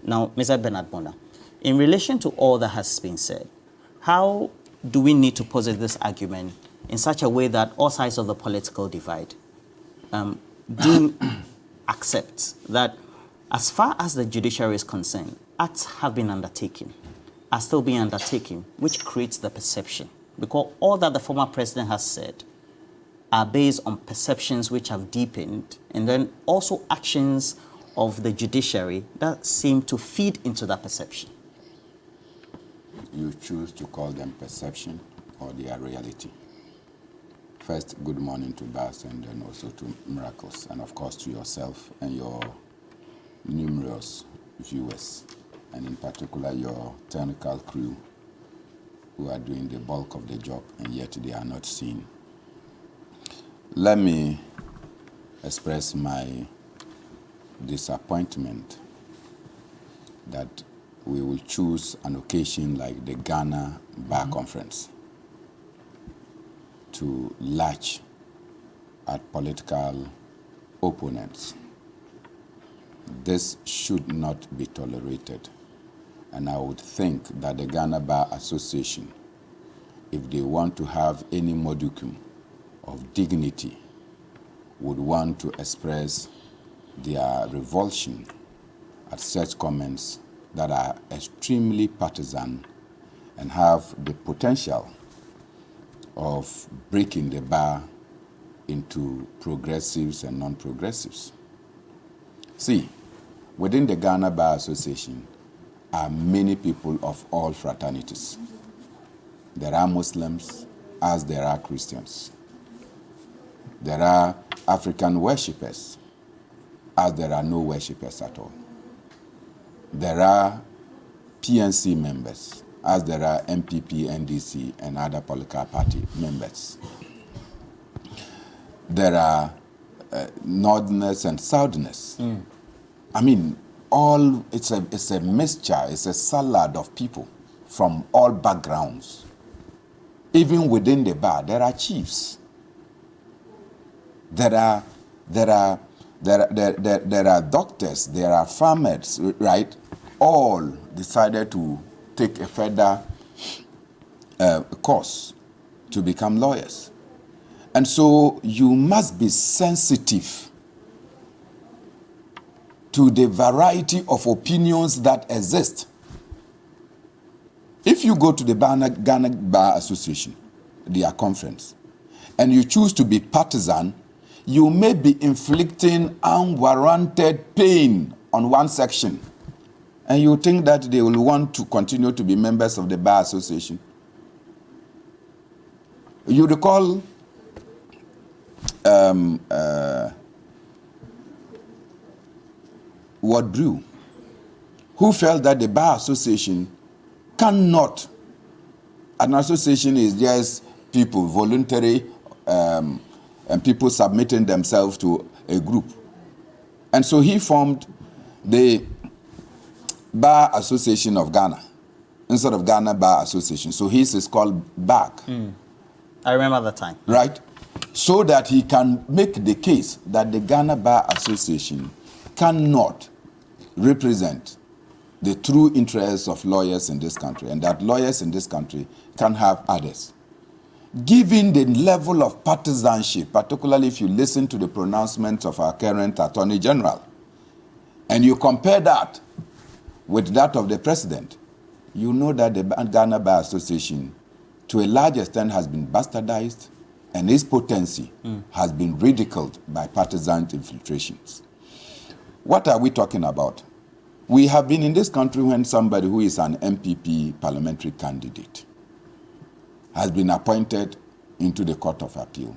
Now, Mr. Bernard Bona, in relation to all that has been said, how do we need to posit this argument in such a way that all sides of the political divide do accept that as far as the judiciary is concerned, acts have been undertaken, are still being undertaken, which creates the perception? Because all that the former president has said are based on perceptions which have deepened, and then also actions of the judiciary that seem to feed into that perception. You choose to call them perception or their reality. First, good morning to Bas, and then also to Miracles, and of course to yourself and your numerous viewers, and in particular your technical crew who are doing the bulk of the job and yet they are not seen. Let me express my disappointment that we will choose an occasion like the Ghana Bar Conference to latch at political opponents. This should not be tolerated. And I would think that the Ghana Bar Association, if they want to have any modicum of dignity, would want to express their revulsion at such comments that are extremely partisan and have the potential of breaking the bar into progressives and non-progressives. See, within the Ghana Bar Association are many people of all fraternities. There are Muslims as there are Christians. There are African worshippers as there are no worshippers at all. There are PNC members as there are MPP, NDC, and other political party members. There are Northerners and Southerners. I mean, it's a mixture, it's a salad of people from all backgrounds. Even within the bar, there are chiefs. There are doctors, there are farmers, right? All decided to take a further course to become lawyers. And so you must be sensitive to the variety of opinions that exist. If you go to the Ghana Bar Association, their conference, and you choose to be partisan, you may be inflicting unwarranted pain on one section. And you think that they will want to continue to be members of the Bar Association. You recall Ward Brew, who felt that the Bar Association cannot, an association is just people, voluntary, and people submitting themselves to a group. And so he formed the Bar Association of Ghana instead of Ghana Bar Association. So his is called BAC. I remember that time. Right? So that he can make the case that the Ghana Bar Association cannot represent the true interests of lawyers in this country, and that lawyers in this country can have others. Given the level of partisanship, particularly if you listen to the pronouncements of our current Attorney General, and you compare that with that of the President, you know that the Ghana Bar Association, to a large extent, has been bastardized, and its potency has been ridiculed by partisan infiltrations. What are we talking about? We have been in this country when somebody who is an MPP parliamentary candidate has been appointed into the Court of Appeal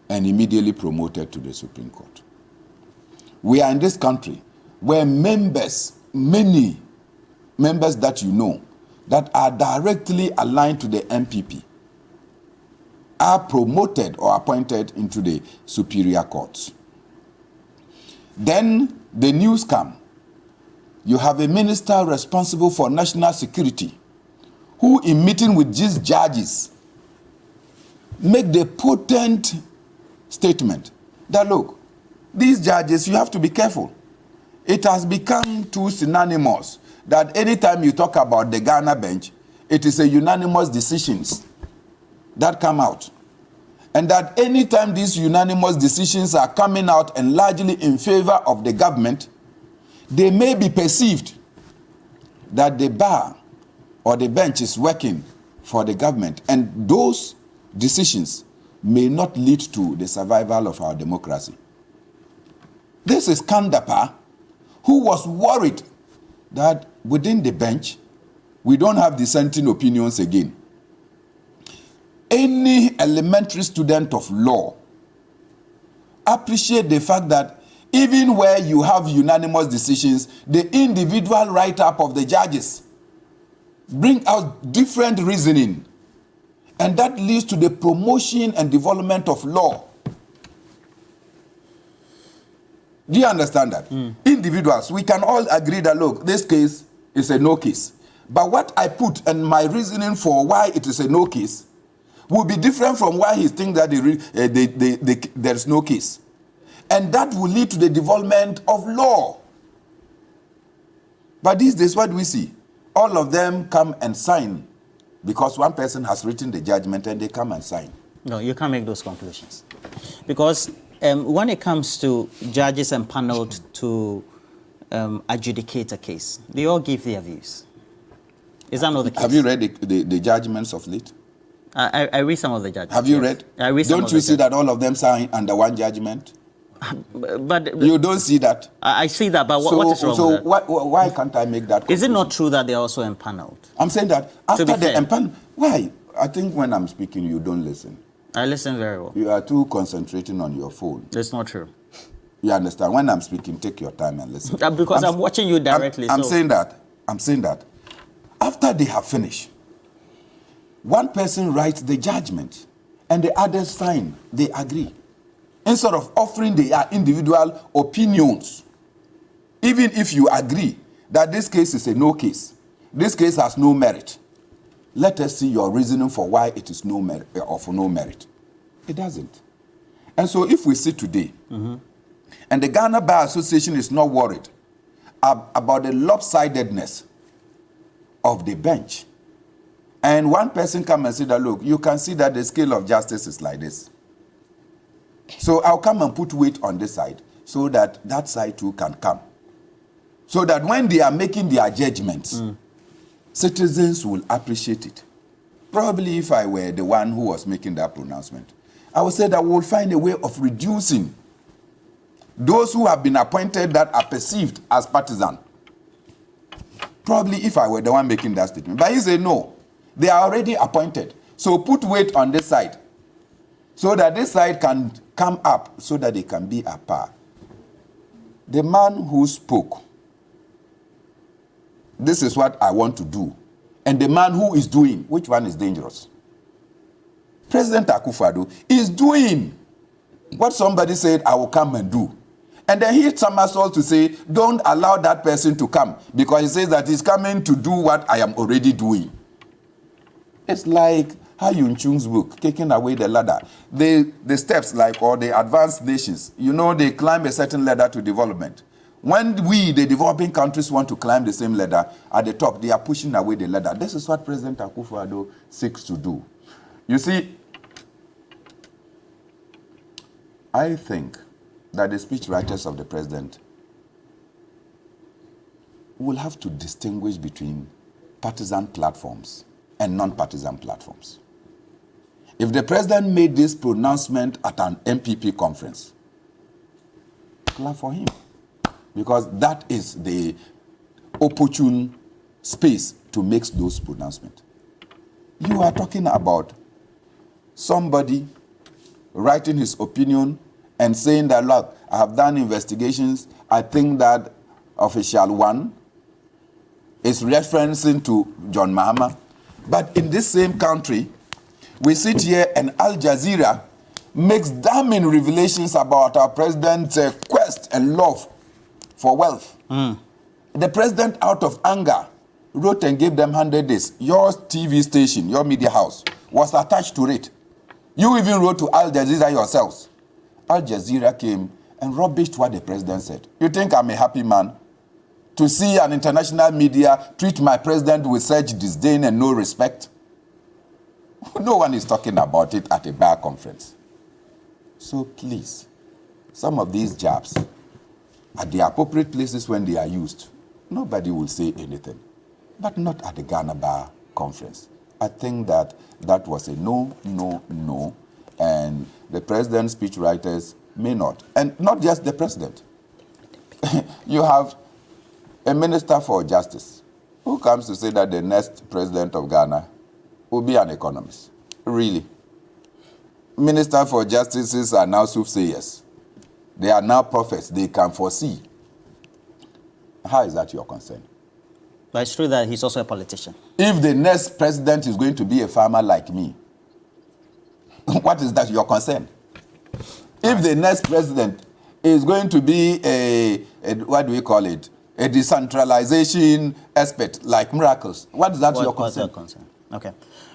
and immediately promoted to the Supreme Court. We are in this country where members, many members that you know, that are directly aligned to the MPP, are promoted or appointed into the superior courts. Then the news come. You have a minister responsible for national security who, in meeting with these judges, make the potent statement that, look, these judges, you have to be careful. It has become too synonymous that anytime you talk about the Ghana bench, it is a unanimous decisions that come out. And that anytime these unanimous decisions are coming out and largely in favor of the government, they may be perceived that the bar or the bench is working for the government. And those decisions may not lead to the survival of our democracy. This is Kandapa, who was worried that within the bench, we don't have dissenting opinions again. Any elementary student of law appreciate the fact that even where you have unanimous decisions, the individual write-up of the judges bring out different reasoning, and that leads to the promotion and development of law. Do you understand that? Individuals, we can all agree that, look, this case is a no case. But what I put and my reasoning for why it is a no case will be different from why he thinks that there's no case. And that will lead to the development of law. But these days, what do we see? All of them come and sign because one person has written the judgment and they come and sign. No, you can't make those conclusions. Because when it comes to judges empaneled to adjudicate a case, they all give their views. Is that not the case? Have you read the judgments of late? I read some of the judgments. Have you read? I read some Don't you see that all of them sign under one judgment? But you don't see that? I see that, but what is wrong with that? So why can't I make that conclusion? Is it not true that they are also empaneled? I'm saying that after the empanel, why? I think when I'm speaking, you don't listen. I listen very well. You are too concentrating on your phone. It's not true. You understand? When I'm speaking, take your time and listen. Because I'm watching you directly. I'm saying that. After they have finished, one person writes the judgment and the others sign, they agree. Instead of offering their individual opinions, even if you agree that this case is a no case, this case has no merit, let us see your reasoning for why it is no merit or for no merit. It doesn't. And so if we sit today, and the Ghana Bar Association is not worried about the lopsidedness of the bench, and one person come and say that, look, you can see that the scale of justice is like this. So I'll come and put weight on this side so that that side too can come. So that when they are making their judgments, citizens will appreciate it. Probably if I were the one who was making that pronouncement, I would say that we will find a way of reducing those who have been appointed that are perceived as partisan. Probably if I were the one making that statement. But he said no, they are already appointed. So put weight on this side so that this side can come up so that they can be a par. The man who spoke, this is what I want to do, and the man who is doing, which one is dangerous? President Akufo-Addo is doing what somebody said I will come and do. And then he hit somersault to say, don't allow that person to come, because he says that he's coming to do what I am already doing. It's like Yun Chung's book, Taking Away the Ladder. The steps, like, or the advanced nations, they climb a certain ladder to development. When we, the developing countries, want to climb the same ladder, at the top, they are pushing away the ladder. This is what President Akufo-Addo seeks to do. You see, I think that the speechwriters of the president will have to distinguish between partisan platforms and non-partisan platforms. If the president made this pronouncement at an MPP conference, clap for him, because that is the opportune space to make those pronouncements. You are talking about somebody writing his opinion and saying that, look, I have done investigations. I think that official one is referencing to John Mahama. But in this same country, we sit here and Al Jazeera makes damning revelations about our president's quest and love for wealth. The president, out of anger, wrote and gave them 100 days. Your TV station, your media house, was attached to it. You even wrote to Al Jazeera yourselves. Al Jazeera came and rubbished what the president said. You think I'm a happy man? To see an international media treat my president with such disdain and no respect? No one is talking about it at a bar conference. So please, some of these jabs, at the appropriate places when they are used, nobody will say anything. But not at the Ghana Bar Conference. I think that that was a no, and the president's speechwriters may not. And not just the president. You have a minister for justice who comes to say that the next president of Ghana will be an economist. Really? Minister for justices are now soothsayers. They are now prophets. They can foresee. How is that your concern? But it's true that he's also a politician. If the next president is going to be a farmer like me, what is that your concern? If the next president is going to be a what do we call it? A decentralization expert like Miracles, what is that your concern? What's your concern? Okay.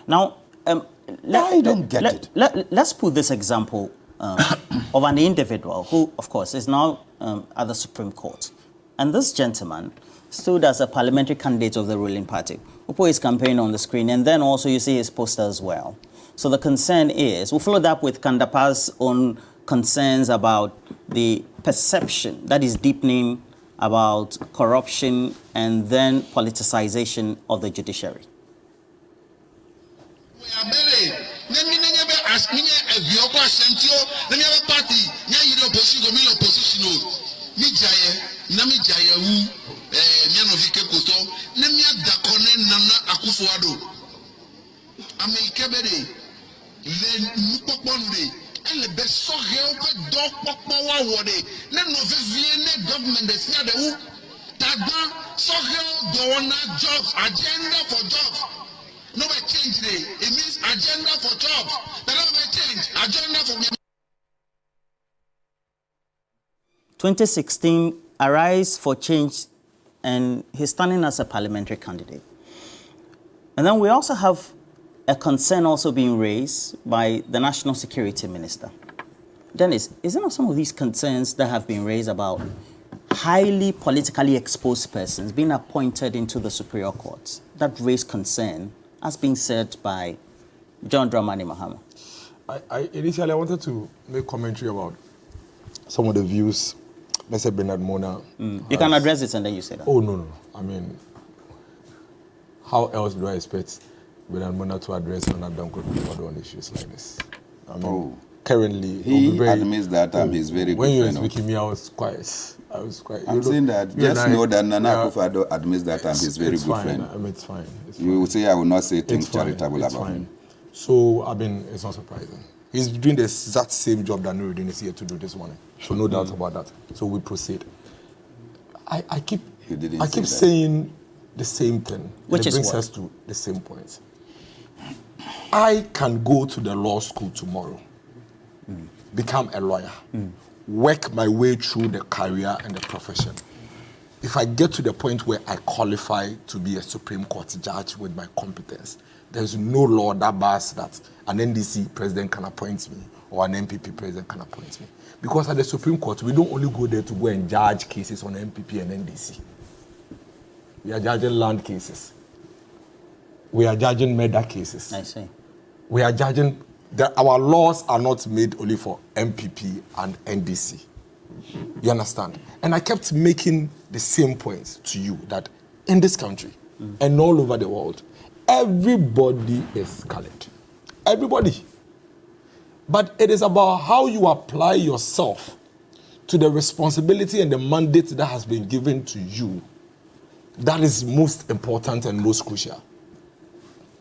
Now, I don't get it. Let's put this example of an individual who, of course, is now at the Supreme Court. And this gentleman stood as a parliamentary candidate of the ruling party. We put his campaign on the screen, and then also you see his poster as well. So the concern is, we followed up with Kandapa's own concerns about the perception that is deepening about corruption and then politicization of the judiciary. Agenda for jobs. No way change today. It means agenda for jobs. That don't change. Agenda for 2016, Arise for Change, and he's standing as a parliamentary candidate. And then we also have a concern also being raised by the National Security Minister. Dennis, is there not some of these concerns that have been raised about highly politically exposed persons being appointed into the Superior Court that raise concern, as being said by John Dramani Mahama? Initially, I wanted to make commentary about some of the views Mr. Bernard Mona. You can address it and then you say that. Oh, no. I mean, how else do I expect Bernard Mona to address Nana Danko on issues like this? I mean, currently, he admits that he's very good. When you were speaking to me, I was quiet. I'm saying that just know that Nana Akufo-Addo admits that he's very good friend. I mean, it's fine. You will say I will not say things charitable about him. So, I mean, it's not surprising. He's doing the exact same job that Nuruddin is here to do this morning. So no doubt about that. So we proceed. I keep saying the same thing. Which is brings us to the same point. I can go to the law school tomorrow, become a lawyer, work my way through the career and the profession. If I get to the point where I qualify to be a Supreme Court judge with my competence, there's no law that bars that an NDC president can appoint me or an MPP president can appoint me. Because at the Supreme Court, we don't only go there to go and judge cases on MPP and NDC. We are judging land cases. We are judging murder cases. I see. We are judging our laws are not made only for MPP and NDC. You understand? And I kept making the same point to you that in this country and all over the world, everybody is colored. Everybody. But it is about how you apply yourself to the responsibility and the mandate that has been given to you. That is most important and most crucial.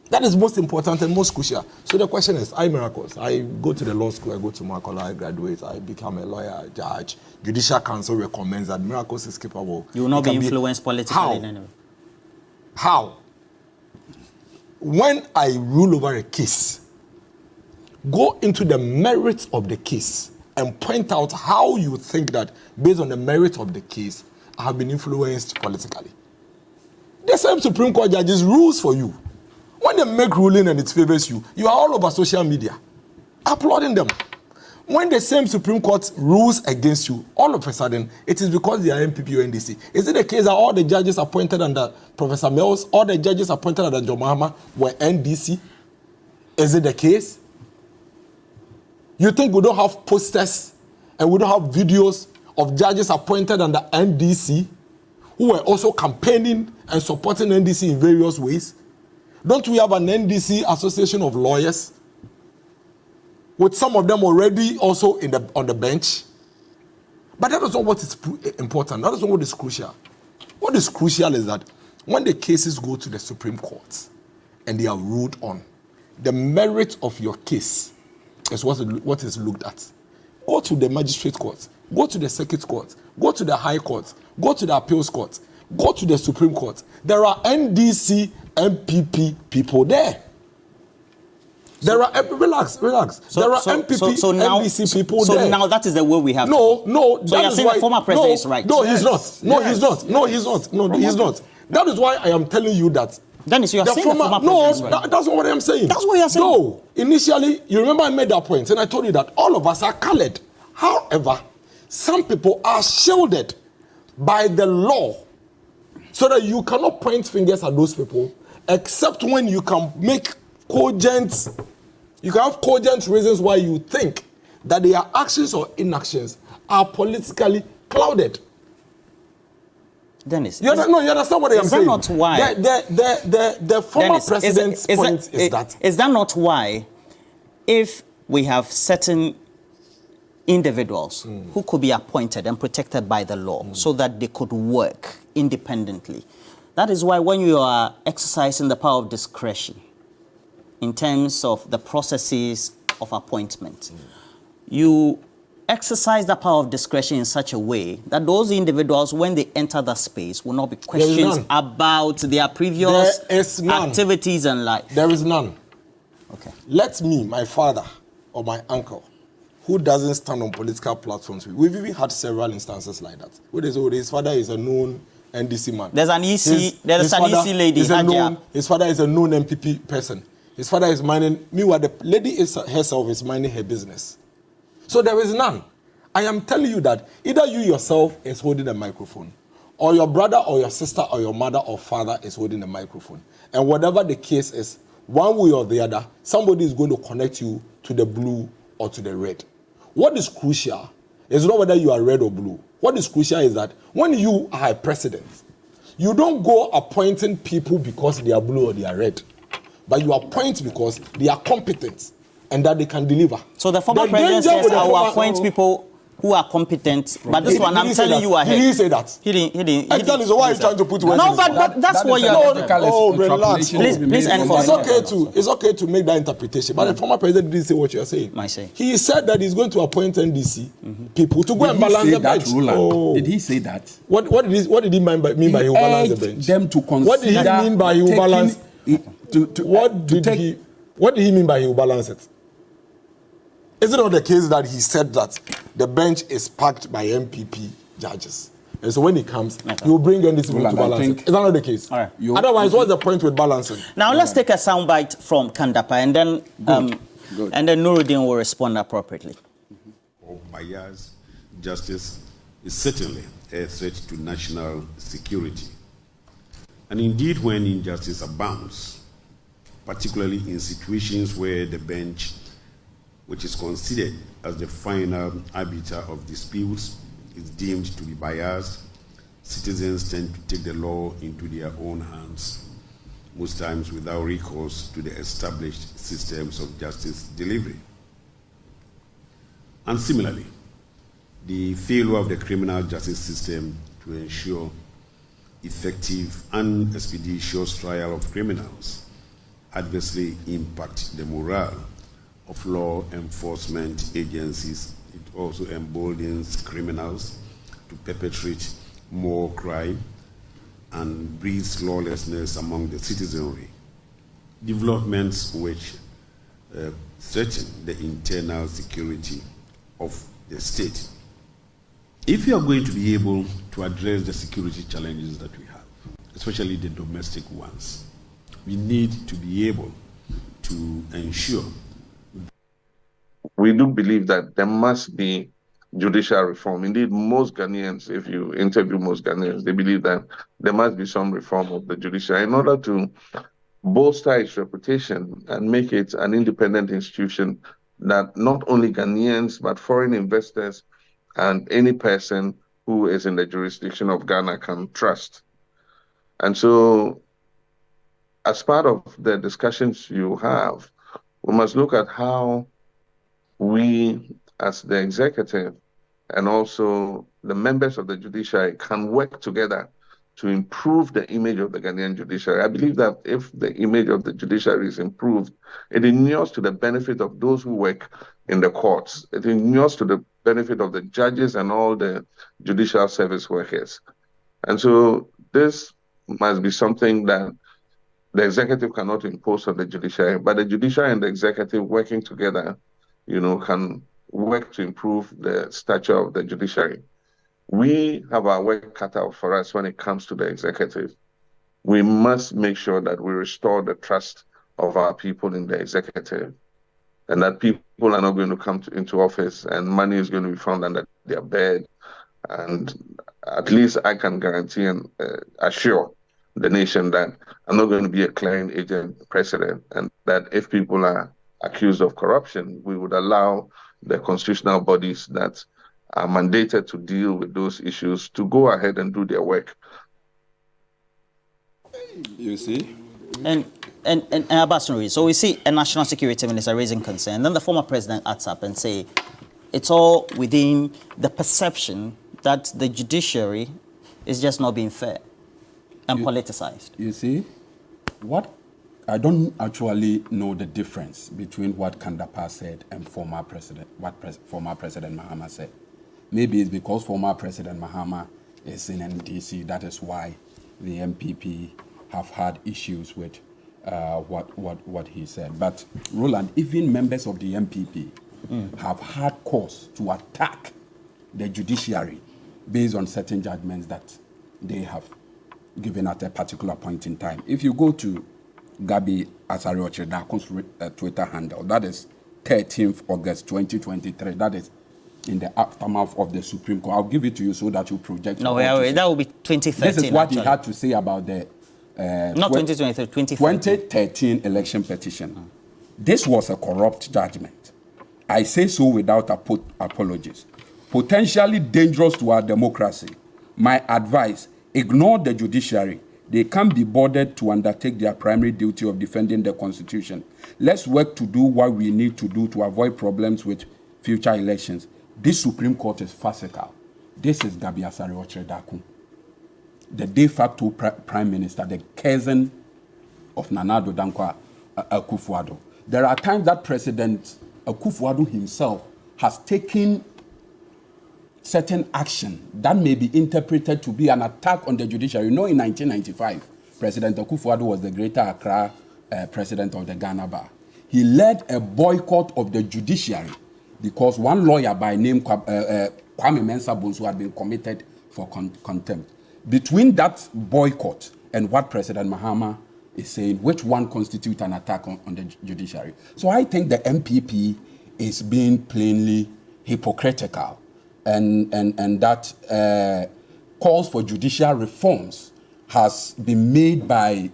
That is most important and most crucial. So the question is, Miracles. I go to the law school, I go to Makola, I graduate, I become a lawyer, a judge. Judicial Council recommends that Miracles is capable. You will not be influenced politically in any way. How? When I rule over a case, go into the merits of the case and point out how you think that, based on the merit of the case, I have been influenced politically. The same Supreme Court judges rules for you. When they make ruling and it favors you, you are all over social media, applauding them. when the same Supreme Court rules against you, all of a sudden, it is because they are MPP or NDC. Is it the case that all the judges appointed under Professor Mills, all the judges appointed under John Mahama were NDC? Is it the case? You think we don't have posters and we don't have videos of judges appointed under NDC who were also campaigning and supporting NDC in various ways? Don't we have an NDC Association of Lawyers with some of them already also on the bench? But that is not what is important. That is not what is crucial. What is crucial is that when the cases go to the Supreme Court and they are ruled on, the merit of your case is what is looked at. Go to the magistrate court, go to the circuit court, go to the high court, go to the appeals court, go to the Supreme Court. There are NDC, MPP people there. There are relax. There are MPP, NDC people there. So now that is the way we have. No. So you're saying the former president is right? No, he's not. No, he's not. That is why I am telling you that. Dennis, you are saying the former president is right. That's not what I'm saying. That's what you're saying. No, initially, you remember I made that point, and I told you that all of us are colored. However, some people are shielded by the law, so that you cannot point fingers at those people, except when you can make cogent reasons why you think that their actions or inactions are politically clouded. Dennis, you understand what I am saying? Is that not why? The former Dennis, president's point is that. Is that not why, if we have certain individuals who could be appointed and protected by the law so that they could work independently, that is why when you are exercising the power of discretion in terms of the processes of appointment, you exercise the power of discretion in such a way that those individuals, when they enter the space, will not be questions about their previous activities and life. There is none. Okay. Let me, my father or my uncle, who doesn't stand on political platforms, we've even had several instances like that. His father is a known NDC man. There's an EC lady. His father is a known MPP person. His father is minding. Meanwhile, the lady herself is minding her business. So there is none. I am telling you that either you yourself is holding a microphone, or your brother or your sister or your mother or father is holding a microphone. And whatever the case is, one way or the other, somebody is going to connect you to the blue or to the red. What is crucial is not whether you are red or blue. What is crucial is that when you are a president, you don't go appointing people because they are blue or they are red, but you appoint because they are competent and that they can deliver. So the former president says, I will appoint people who are competent, but this one I'm telling you ahead. He didn't say that. He didn't. I tell you, so why are you trying to put words? No, but that's what you're... Oh, relax. Please enforce. It's okay to make that interpretation, but the former president didn't say what you're saying. I say. He said that he's going to appoint NDC people to go and balance the bench. Did he say that? What did he mean by he will balance the bench? Them to consider. What did he mean by he will balance? What did he mean by he will balance it? Is it not the case that he said that the bench is packed by MPP judges? And so when he comes, he will bring NDC people to balance it. Is that not the case? All right. Otherwise, what's the point with balancing? Now, let's take a soundbite from Kandapa, and then and then Nuruddin will respond appropriately. Bias justice is certainly a threat to national security. And indeed, when injustice abounds, particularly in situations where the bench, which is considered as the final arbiter of disputes, is deemed to be biased, citizens tend to take the law into their own hands, most times without recourse to the established systems of justice delivery. And similarly, the failure of the criminal justice system to ensure effective and expeditious trial of criminals adversely impact the morale of law enforcement agencies. It also emboldens criminals to perpetrate more crime and breeds lawlessness among the citizenry. Developments which threaten the internal security of the state. If you are going to be able to address the security challenges that we have, especially the domestic ones, we need to be able to ensure we do believe that there must be judicial reform. Indeed, most Ghanaians, if you interview most Ghanaians, they believe that there must be some reform of the judiciary in order to bolster its reputation and make it an independent institution that not only Ghanaians, but foreign investors and any person who is in the jurisdiction of Ghana can trust. And so, as part of the discussions you have, we must look at how we, as the executive, and also the members of the judiciary can work together to improve the image of the Ghanaian judiciary. I believe that if the image of the judiciary is improved, it inures to the benefit of those who work in the courts. It inures to the benefit of the judges and all the judicial service workers. And so this must be something that the executive cannot impose on the judiciary, but the judiciary and the executive working together, can work to improve the stature of the judiciary. We have our work cut out for us when it comes to the executive. We must make sure that we restore the trust of our people in the executive, and that people are not going to come into office and money is going to be found under their bed. And at least I can guarantee and assure the nation that I'm not going to be a clearing agent president, and that if people are accused of corruption, we would allow the constitutional bodies that are mandated to deal with those issues to go ahead and do their work. You see? And Ambassador, so we see a national security minister raising concern, then the former president acts up and say it's all within the perception that the judiciary is just not being fair and politicized. You see, I don't actually know the difference between what Kandapa said and former President Mahama said. Maybe it's because former President Mahama is in NDC, that is why the MPP have had issues with what he said. But Roland, even members of the MPP have had cause to attack the judiciary based on certain judgments that they have given at a particular point in time. If you go to Gabi Asarioche Twitter handle, that is 13th August 2023, that is in the aftermath of the Supreme Court. I'll give it to you so that you project. No, wait, that will be 2013. This is what actually. he had to say about the not 2023, 2013 election petition. This was a corrupt judgment. I say so without apologies. Potentially dangerous to our democracy. My advice, ignore the judiciary. They can't be bothered to undertake their primary duty of defending the Constitution. Let's work to do what we need to do to avoid problems with future elections. This Supreme Court is farcical. This is Gabi Asarioche Daku, the de facto prime minister, the cousin of Nana Addo Dankwa Akufo-Addo. There are times that President Akufo-Addo himself has taken certain action that may be interpreted to be an attack on the judiciary. You know, in 1995, President Akufo-Addo was the Greater Accra president of the Ghana Bar. He led a boycott of the judiciary because one lawyer by name Kwame Mensah Bonsu had been committed for contempt. Between that boycott and what President Mahama is saying, which one constitutes an attack on the judiciary? So I think the MPP is being plainly hypocritical, and that calls for judicial reforms has been made by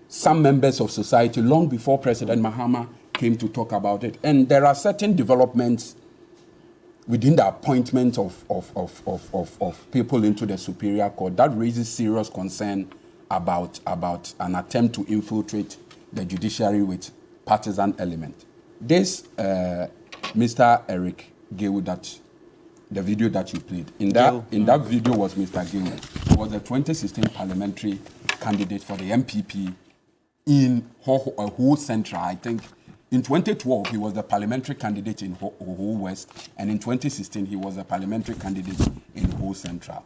some members of society long before President Mahama came to talk about it. And there are certain developments within the appointment of people into the Superior Court that raises serious concern about an attempt to infiltrate the judiciary with partisan element. This Mr. Eric Gill, the video that you played, in that video was Mr. Gill, who was a 2016 parliamentary candidate for the MPP in Ho Central. I think in 2012 he was the parliamentary candidate in Ho West, and in 2016 he was a parliamentary candidate in Ho Central.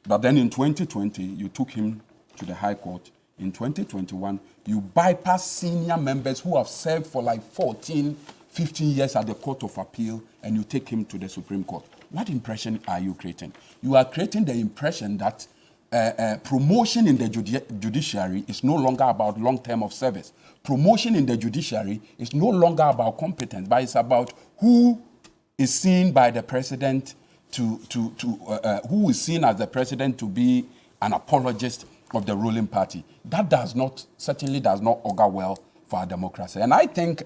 But then in 2020 you took him to the High Court. In 2021 you bypassed senior members who have served for like 14, 15 years at the Court of Appeal, and you take him to the Supreme Court. What impression are you creating? You are creating the impression that promotion in the judiciary is no longer about long term of service. Promotion in the judiciary is no longer about competence, but it's about who is seen by the president who is seen as the president to be an apologist of the ruling party. That certainly does not augur well for our democracy. And I think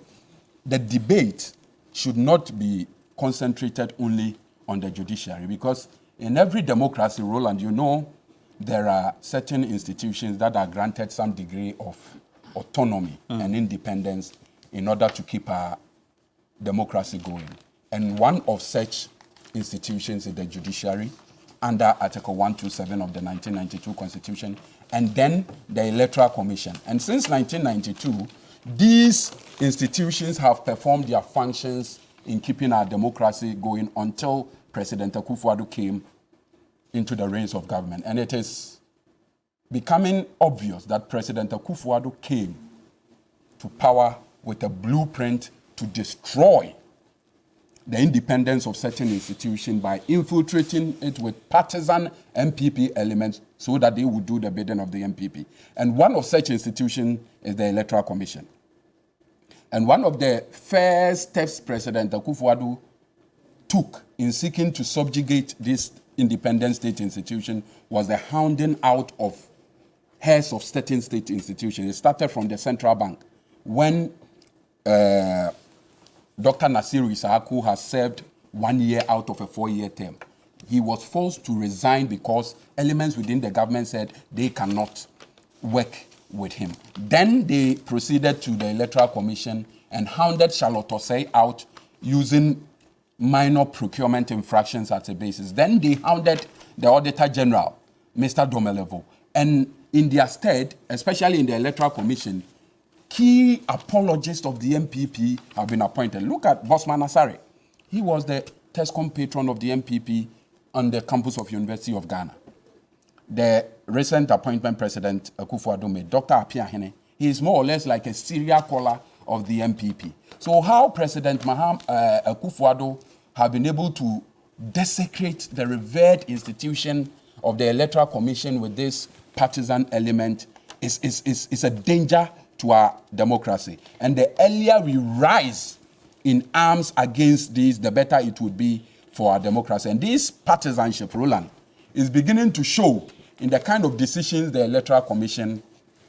the debate should not be concentrated only on the judiciary, because in every democracy, Roland, you know, there are certain institutions that are granted some degree of autonomy and independence in order to keep our democracy going. And one of such institutions is the judiciary under Article 127 of the 1992 Constitution, and then the Electoral Commission. And since 1992, these institutions have performed their functions in keeping our democracy going until President Akufo-Addo came into the reins of government. And it is becoming obvious that President Akufo-Addo came to power with a blueprint to destroy the independence of certain institutions by infiltrating it with partisan MPP elements so that they would do the bidding of the MPP. And one of such institutions is the Electoral Commission. And one of the first steps President Akufo-Addo took in seeking to subjugate this independent state institution was the hounding out of heads of certain state institutions. It started from the central bank when Dr. Nasiru Isaaku has served 1 year out of a 4-year term. He was forced to resign because elements within the government said they cannot work with him. Then they proceeded to the Electoral Commission and hounded Charlotte Osei out using minor procurement infractions as a basis. Then they hounded the Auditor General, Mr. Domelevo. And in their stead, especially in the Electoral Commission, key apologists of the MPP have been appointed. Look at Bosman Asare. He was the TESCOM patron of the MPP on the campus of University of Ghana. The recent appointment President Akufo-Addo made, Dr. Apia Hene, he is more or less like a serial caller of the MPP. So how President Akufo-Addo have been able to desecrate the revered institution of the Electoral Commission with this partisan element is a danger to our democracy. And the earlier we rise in arms against this, the better it would be for our democracy. And this partisanship, Roland, is beginning to show in the kind of decisions the Electoral Commission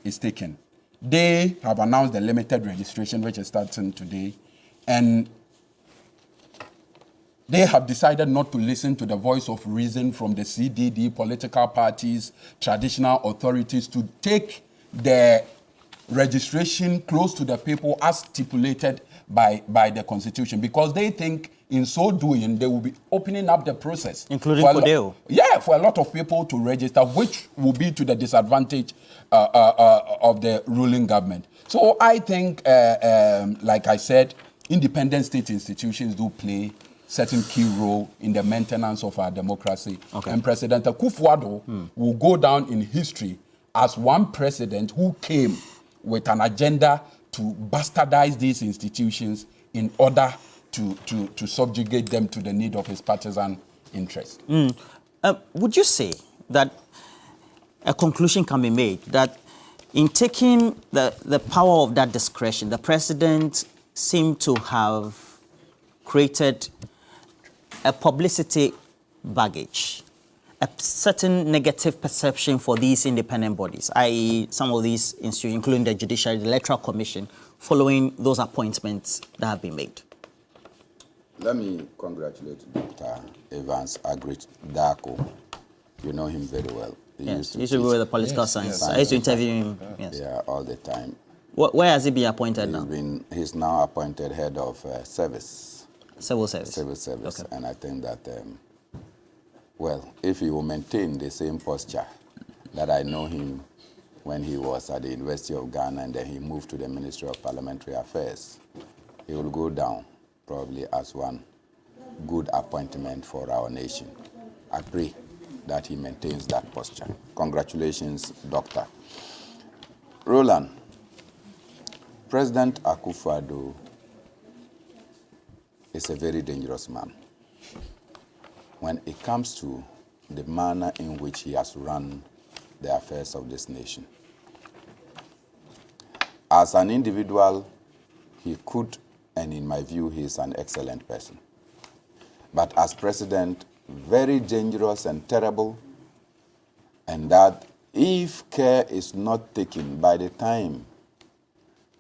is taking. They have announced the limited registration, which is starting today, and they have decided not to listen to the voice of reason from the CDD, political parties, traditional authorities, to take the registration close to the people as stipulated by the Constitution, because they think in so doing they will be opening up the process, including Codeo. For a lot of people to register, which will be to the disadvantage of the ruling government. So I think, like I said, independent state institutions do play certain key role in the maintenance of our democracy. Okay. And President Akufo-Addo will go down in history as one president who came with an agenda to bastardize these institutions in order to subjugate them to the need of his partisan interests. Would you say that a conclusion can be made that in taking the power of that discretion, the president seemed to have created a publicity baggage, a certain negative perception for these independent bodies, i.e. some of these institutions, including the Judiciary, the Electoral Commission, following those appointments that have been made? Let me congratulate Dr. Evans Agrit Darko. You know him very well. He used to be with the political science. I used to interview him. Yes. Yeah, all the time. Where has he been appointed now? He's now appointed head of service. Civil service. Civil service. Okay. And I think that, if he will maintain the same posture that I know him when he was at the University of Ghana and then he moved to the Ministry of Parliamentary Affairs, he will go down probably as one good appointment for our nation. I pray that he maintains that posture. Congratulations, Doctor. Roland, President Akufo-Addo is a very dangerous man. When it comes to the manner in which he has run the affairs of this nation. As an individual, he could, and in my view, he is an excellent person. But as president, very dangerous and terrible, and that if care is not taken by the time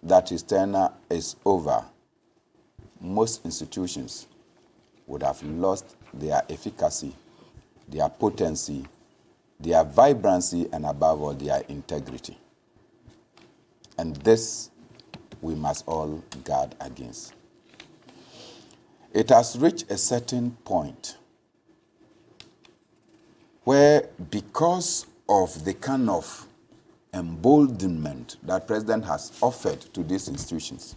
that his tenure is over, most institutions would have lost their efficacy, their potency, their vibrancy, and above all, their integrity. And this we must all guard against. It has reached a certain point where, because of the kind of emboldenment that President has offered to these institutions,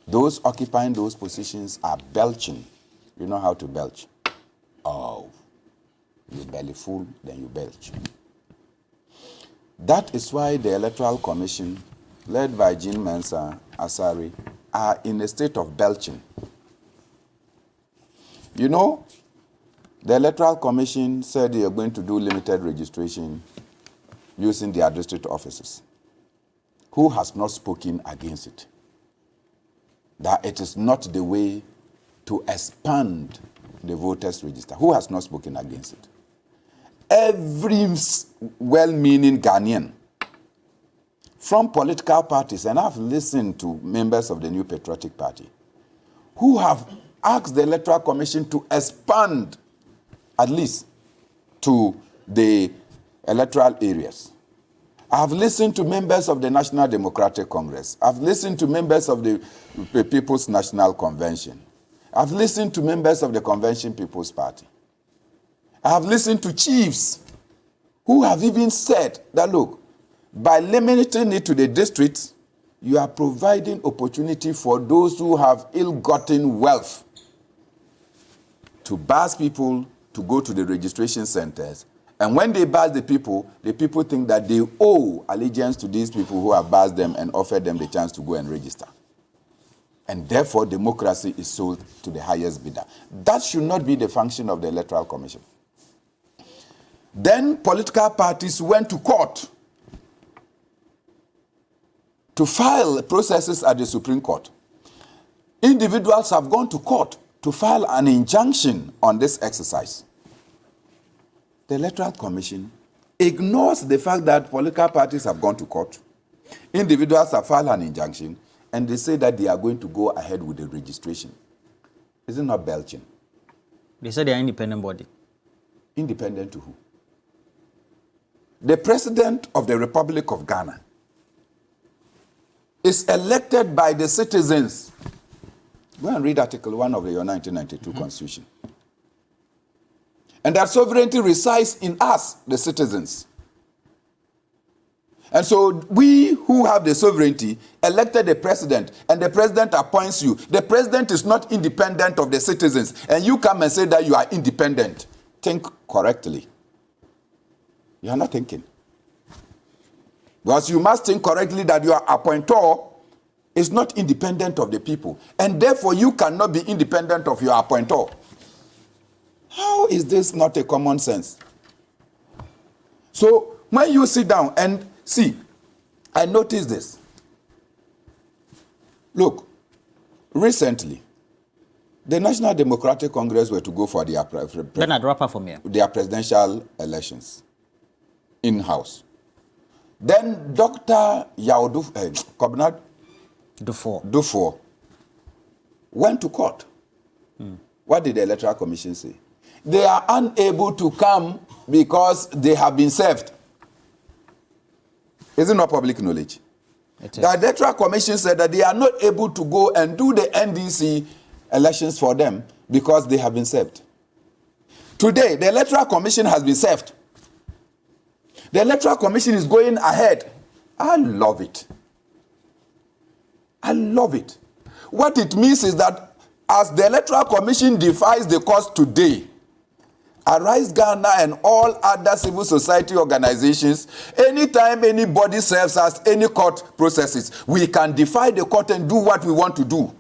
those occupying those positions are belching. You know how to belch? Oh, you belly full, then you belch. That is why the Electoral Commission, led by Jean Mensah Asari, are in a state of belching. You know, the Electoral Commission said they are going to do limited registration using their district offices. Who has not spoken against it? That it is not the way to expand the voters' register. Who has not spoken against it? Every well-meaning Ghanaian from political parties, and I've listened to members of the New Patriotic Party, who have asked the Electoral Commission to expand at least to the electoral areas. I've listened to members of the National Democratic Congress. I've listened to members of the People's National Convention. I've listened to members of the Convention People's Party. I have listened to chiefs who have even said that, look, by limiting it to the districts, you are providing opportunity for those who have ill-gotten wealth to buzz people to go to the registration centers. And when they buzz the people think that they owe allegiance to these people who have buzzed them and offered them the chance to go and register. And therefore, democracy is sold to the highest bidder. That should not be the function of the Electoral Commission. Then political parties went to court to file processes at the Supreme Court. Individuals have gone to court to file an injunction on this exercise. The Electoral Commission ignores the fact that political parties have gone to court, individuals have filed an injunction, and they say that they are going to go ahead with the registration. Is it not belching? They said they are independent body. Independent to who? The President of the Republic of Ghana is elected by the citizens. Go and read Article 1 of your 1992 Constitution. And that sovereignty resides in us, the citizens. And so we who have the sovereignty elected the president, and the president appoints you. The president is not independent of the citizens, and you come and say that you are independent. Think correctly. You are not thinking. Because you must think correctly that your appointer is not independent of the people, and therefore you cannot be independent of your appointer. How is this not a common sense? So when you sit down and see, I noticed this. Look, recently, the National Democratic Congress were to go for their presidential elections in-house. Then Dr. Kobnad Dufour went to court. What did the Electoral Commission say? They are unable to come because they have been served. Is it not public knowledge? The Electoral Commission said that they are not able to go and do the NDC elections for them because they have been served. Today, the Electoral Commission has been served. The Electoral Commission is going ahead. I love it. I love it. What it means is that as the Electoral Commission defies the course today, Arise Ghana and all other civil society organizations, anytime anybody serves us any court processes, we can defy the court and do what we want to do.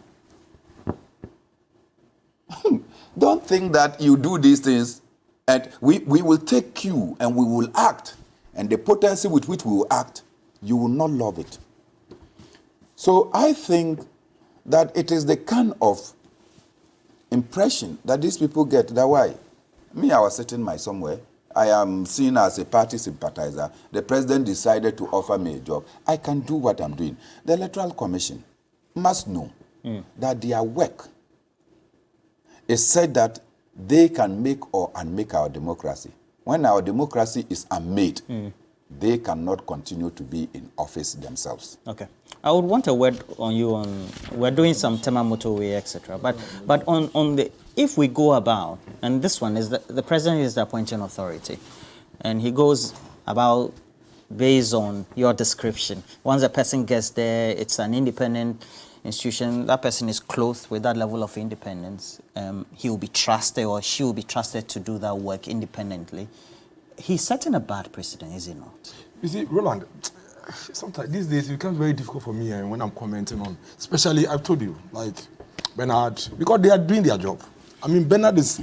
Don't think that you do these things And we will take cue and we will act. And the potency with which we will act, you will not love it. So I think that it is the kind of impression that these people get. That why? Me, I was sitting somewhere. I am seen as a party sympathizer. The president decided to offer me a job. I can do what I'm doing. The Electoral Commission must know that their work is said that they can make or unmake our democracy. When our democracy is unmade, they cannot continue to be in office themselves. Okay. I would want a word on you on, we're doing some Tema motorway, etc. But on the, if we go about, and this one is the president is the appointing authority, and he goes about based on your description. Once a person gets there, it's an independent institution, that person is clothed with that level of independence. He will be trusted or she will be trusted to do that work independently. He's setting a bad precedent, is he not? You see, Roland, sometimes these days it becomes very difficult for me when I'm commenting on, especially, I've told you, like Bernard, because they are doing their job. I mean, Bernard is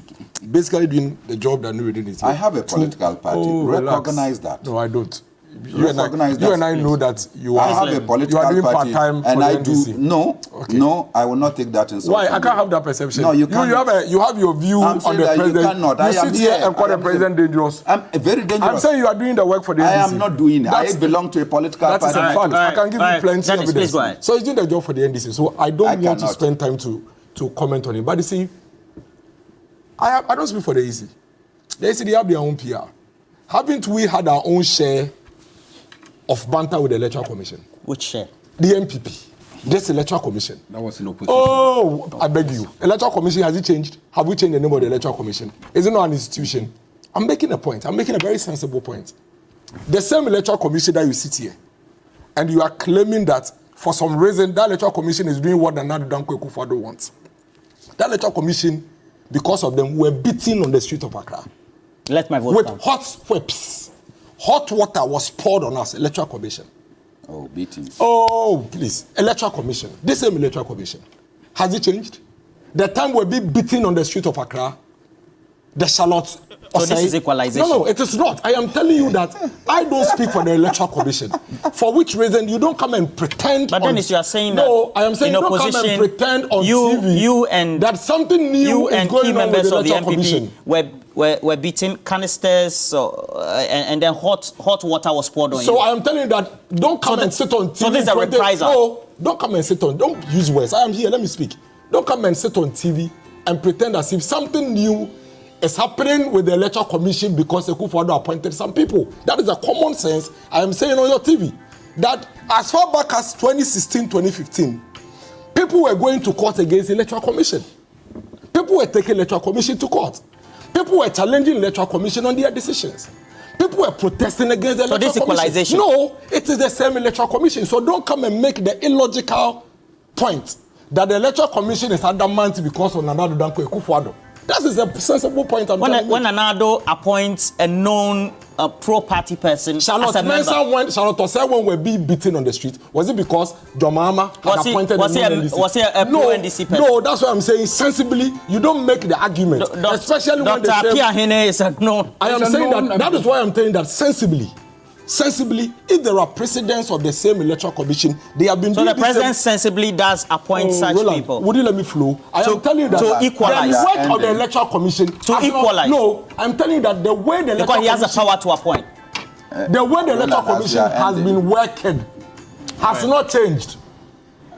basically doing the job that Nuruddin is doing. I have a political party. Recognize that. No, I don't. You and I know that you are. I have a political you are doing party, part-time and I NDC. do. No, okay. No, I will not take that in. Why? I can't have that perception. No, you can't. You have your view on the president. You cannot. You sit here and call the president dangerous. I'm very dangerous. I'm saying you are doing the work for the NDC. I am not doing it. I belong to a political party. That is a fact. I can give you plenty of evidence. So he's doing the job for the NDC. So I don't want to spend time to comment on him. But you see, I don't speak for the EC. The EC, they have their own PR. Haven't we had our own share of banter with the Electoral Commission? Which share? The MPP. This Electoral Commission. That was in opposition. Oh, I beg you. Electoral Commission, has it changed? Have we changed the name of the Electoral Commission? Is it not an institution? I'm making a point. I'm making a very sensible point. The same Electoral Commission that you sit here, and you are claiming that for some reason that Electoral Commission is doing what the Nadu Danko Akufo-Addo wants. That Electoral Commission, because of them, were beaten on the street of Accra. Let my vote with count. Hot whips. Hot water was poured on us, Electoral Commission. Oh, beating. Oh, please. Electoral Commission. This same Electoral Commission. Has it changed? The time we'll be beaten on the street of Accra, the Charlotte. So this is equalization? No, it is not. I am telling you that I don't speak for the Electoral Commission. For which reason you don't come and pretend. But Dennis, you are saying no, that I am saying in you don't come and pretend on TV that something new is going on with the Electoral Commission. Were beaten canisters and then hot water was poured on you. So I am telling you that don't come and sit on TV. So this is a reprisal. No, don't come and sit on. Don't use words. I am here. Let me speak. Don't come and sit on TV and pretend as if something new is happening with the Electoral Commission because Akufo-Addo appointed some people. That is a common sense. I am saying on your TV that as far back as 2016, 2015, people were going to court against the Electoral Commission. People were taking Electoral Commission to court. People were challenging the Electoral Commission on their decisions. People were protesting against the Electoral Commission. Equalization. No, it is the same Electoral Commission. So don't come and make the illogical point that the Electoral Commission is adamant because of Nana Danko Akufo-Addo. That is a sensible point. When Nana appoints a known pro-party person Charlotte as a member. Charlotte Osei when we're being beaten on the street, was it because John Mahama had appointed was he a pro-NDC person? No, that's what I'm saying. Sensibly, you don't make the argument. Especially when they say... Dr. Hene is a no. I am saying that is why I'm saying that sensibly, if there are precedents of the same Electoral Commission, they have been doing the president sensibly does appoint such Roland, people. Would you let me flow? I am telling you that to equalize the work of the Electoral Commission to equalize. No, I'm telling you that the way the Electoral Commission, he has the power to appoint. The way the Electoral Commission has been working has not changed.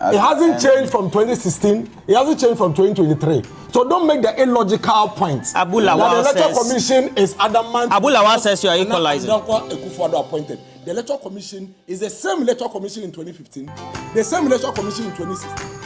It hasn't changed from 2016. It hasn't changed from 2023. So don't make the illogical points. Abu Lawal the Electoral Commission is adamant. Abu Lawal says you are equalizing. Akufo-Addo appointed. The Electoral Commission is the same Electoral Commission in 2015, the same Electoral Commission in 2016.